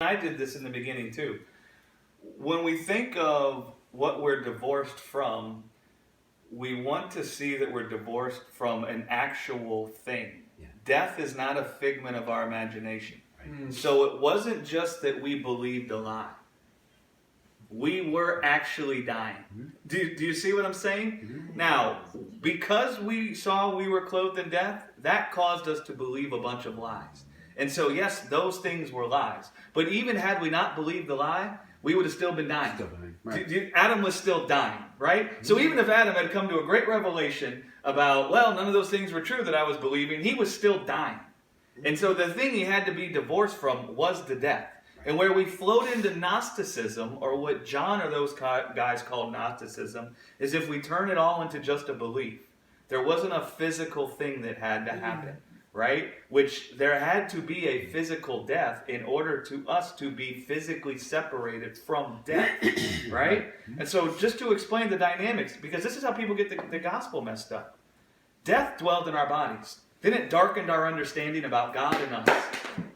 I did this in the beginning too. When we think of what we're divorced from, we want to see that we're divorced from an actual thing. Yeah. Death is not a figment of our imagination. Right. So it wasn't just that we believed a lie. We were actually dying. Mm-hmm. Do you see what I'm saying? Mm-hmm. Now, because we saw we were clothed in death, that caused us to believe a bunch of lies. And so, yes, those things were lies. But even had we not believed the lie, we would have still been dying. Right. Adam was still dying, right? Mm-hmm. So even if Adam had come to a great revelation about, well, none of those things were true that I was believing, he was still dying. And so the thing he had to be divorced from was the death. And where we float into Gnosticism, or what John or those guys called Gnosticism, is if we turn it all into just a belief. There wasn't a physical thing that had to happen, right? Which there had to be a physical death in order to us to be physically separated from death, right? And so just to explain the dynamics, because this is how people get the gospel messed up. Death dwelled in our bodies. Then it darkened our understanding about God and us.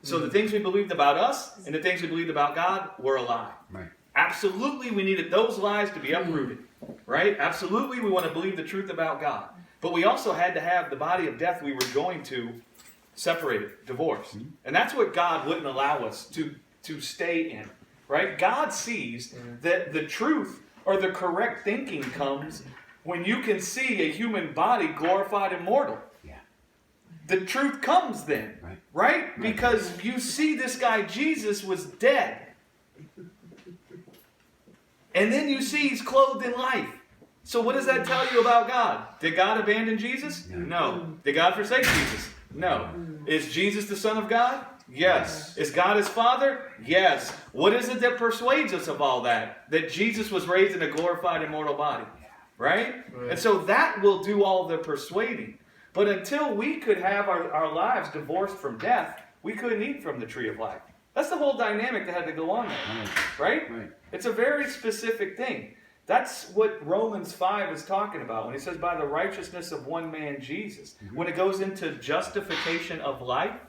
So the things we believed about us and the things we believed about God were a lie. Right. Absolutely, we needed those lies to be uprooted. Right? Absolutely, we want to believe the truth about God. But we also had to have the body of death we were going to separated, divorced. Mm-hmm. And that's what God wouldn't allow us to stay in. Right? God sees that the truth or the correct thinking comes when you can see a human body glorified and mortal. The truth comes then, right? Because you see this guy, Jesus, was dead. And then you see he's clothed in life. So what does that tell you about God? Did God abandon Jesus? No. Did God forsake Jesus? No. Is Jesus the Son of God? Yes. Is God his Father? Yes. What is it that persuades us of all that? That Jesus was raised in a glorified immortal body, right? And so that will do all the persuading. But until we could have our lives divorced from death, we couldn't eat from the tree of life. That's the whole dynamic that had to go on there. Right? It's a very specific thing. That's what Romans 5 is talking about when he says, by the righteousness of one man, Jesus. Mm-hmm. When it goes into justification of life,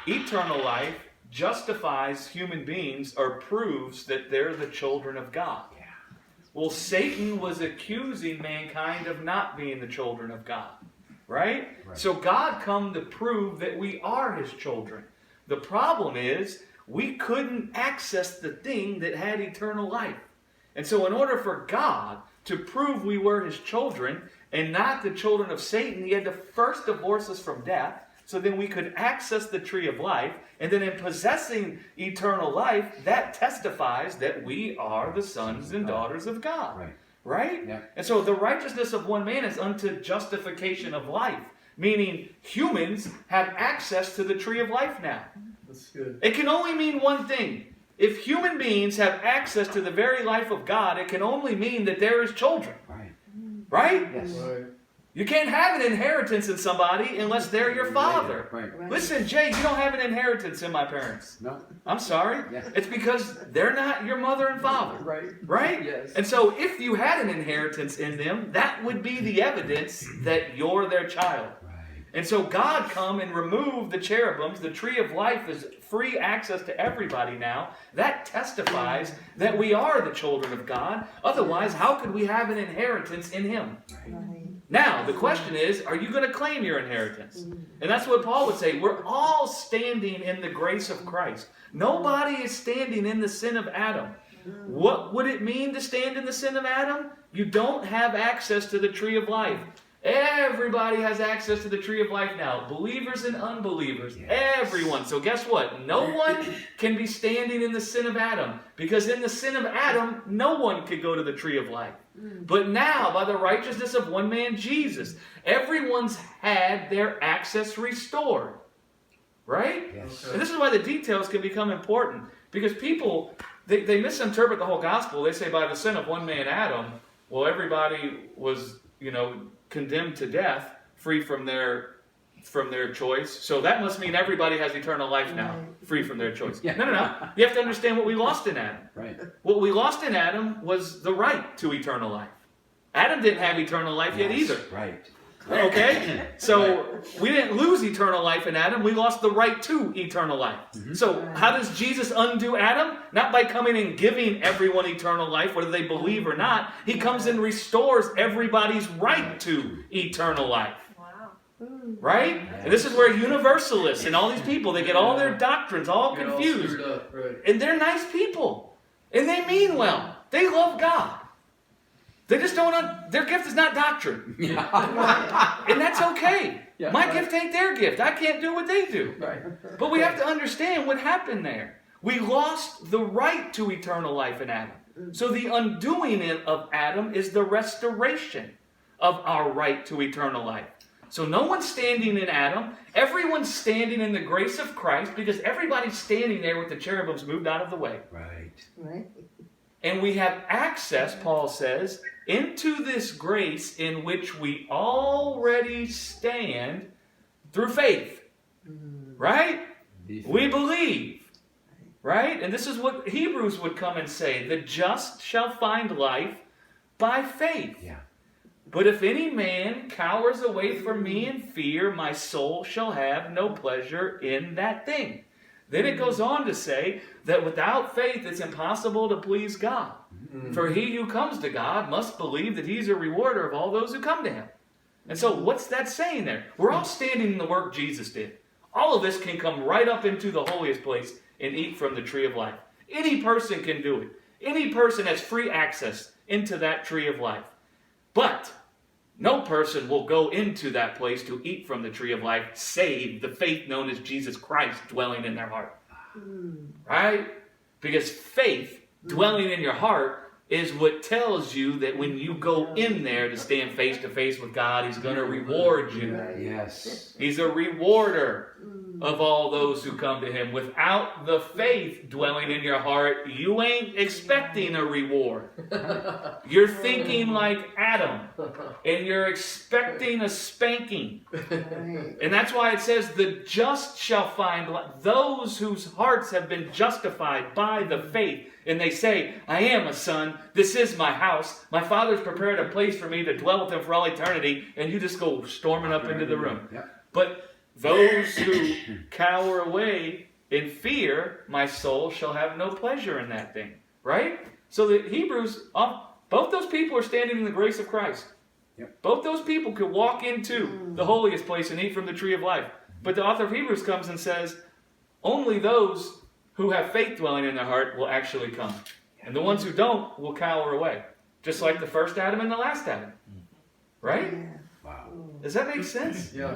eternal life, justifies human beings or proves that they're the children of God. Well, Satan was accusing mankind of not being the children of God, right? So God come to prove that we are his children. The problem is we couldn't access the thing that had eternal life. And so in order for God to prove we were his children and not the children of Satan, he had to first divorce us from death, so then we could access the tree of life. And then in possessing eternal life, that testifies that we are the sons and daughters of God. Right? Yeah. And so the righteousness of one man is unto justification of life. Meaning humans have access to the tree of life now. That's good. It can only mean one thing. If human beings have access to the very life of God, it can only mean that they're his children. Right? Yes. Right. You can't have an inheritance in somebody unless they're your father. Right. Listen, Jay, you don't have an inheritance in my parents. No. I'm sorry. Yeah. It's because they're not your mother and father. Right? Yes. And so if you had an inheritance in them, that would be the evidence that you're their child. And so God come and remove the cherubims. The tree of life is free access to everybody now. That testifies that we are the children of God. Otherwise, how could we have an inheritance in him? Now, the question is, are you going to claim your inheritance? And that's what Paul would say. We're all standing in the grace of Christ. Nobody is standing in the sin of Adam. What would it mean to stand in the sin of Adam? You don't have access to the tree of life. Everybody has access to the tree of life now. Believers and unbelievers. Yes. Everyone. So guess what? No one can be standing in the sin of Adam. Because in the sin of Adam, no one could go to the tree of life. But now, by the righteousness of one man, Jesus, everyone's had their access restored. Right? Yes. And this is why the details can become important. Because people, they misinterpret the whole gospel. They say by the sin of one man, Adam, well, everybody was, condemned to death, free from their choice. So that must mean everybody has eternal life now, free from their choice. Yeah. No. You have to understand what we lost in Adam. Right. What we lost in Adam was the right to eternal life. Adam didn't have eternal life yet either. Right. Okay? So we didn't lose eternal life in Adam. We lost the right to eternal life. So how does Jesus undo Adam? Not by coming and giving everyone eternal life, whether they believe or not. He comes and restores everybody's right to eternal life. Right? And this is where universalists and all these people, they get all their doctrines all confused. And they're nice people. And they mean well. They love God. They just don't, their gift is not doctrine. And that's okay. My gift ain't their gift. I can't do what they do. But we have to understand what happened there. We lost the right to eternal life in Adam. So the undoing of Adam is the restoration of our right to eternal life. So no one's standing in Adam. Everyone's standing in the grace of Christ because everybody's standing there with the cherubims moved out of the way. Right. And we have access, Paul says, into this grace in which we already stand through faith. Right? We believe. Right? And this is what Hebrews would come and say. The just shall find life by faith. But if any man cowers away from me in fear, my soul shall have no pleasure in that thing. Then it goes on to say that without faith it's impossible to please God. For he who comes to God must believe that he's a rewarder of all those who come to him. And so what's that saying there? We're all standing in the work Jesus did. All of us can come right up into the holiest place and eat from the tree of life. Any person can do it. Any person has free access into that tree of life. But no person will go into that place to eat from the tree of life, save the faith known as Jesus Christ dwelling in their heart. Right? Because faith dwelling in your heart is what tells you that when you go in there to stand face to face with God, he's going to reward you. Yes. He's a rewarder of all those who come to him. Without the faith dwelling in your heart, you ain't expecting a reward. You're thinking like Adam, and you're expecting a spanking. And that's why it says, the just shall find life. Those whose hearts have been justified by the faith, and they say, I am a son, this is my house, my father's prepared a place for me to dwell with him for all eternity, and you just go storming up into the room. But those who cower away in fear, my soul shall have no pleasure in that thing. Right? So the Hebrews, both those people are standing in the grace of Christ. Both those people could walk into the holiest place and eat from the tree of life. But the author of Hebrews comes and says, only those who have faith dwelling in their heart will actually come. And the ones who don't will cower away. Just like the first Adam and the last Adam. Right? Wow. Does that make sense? Yeah.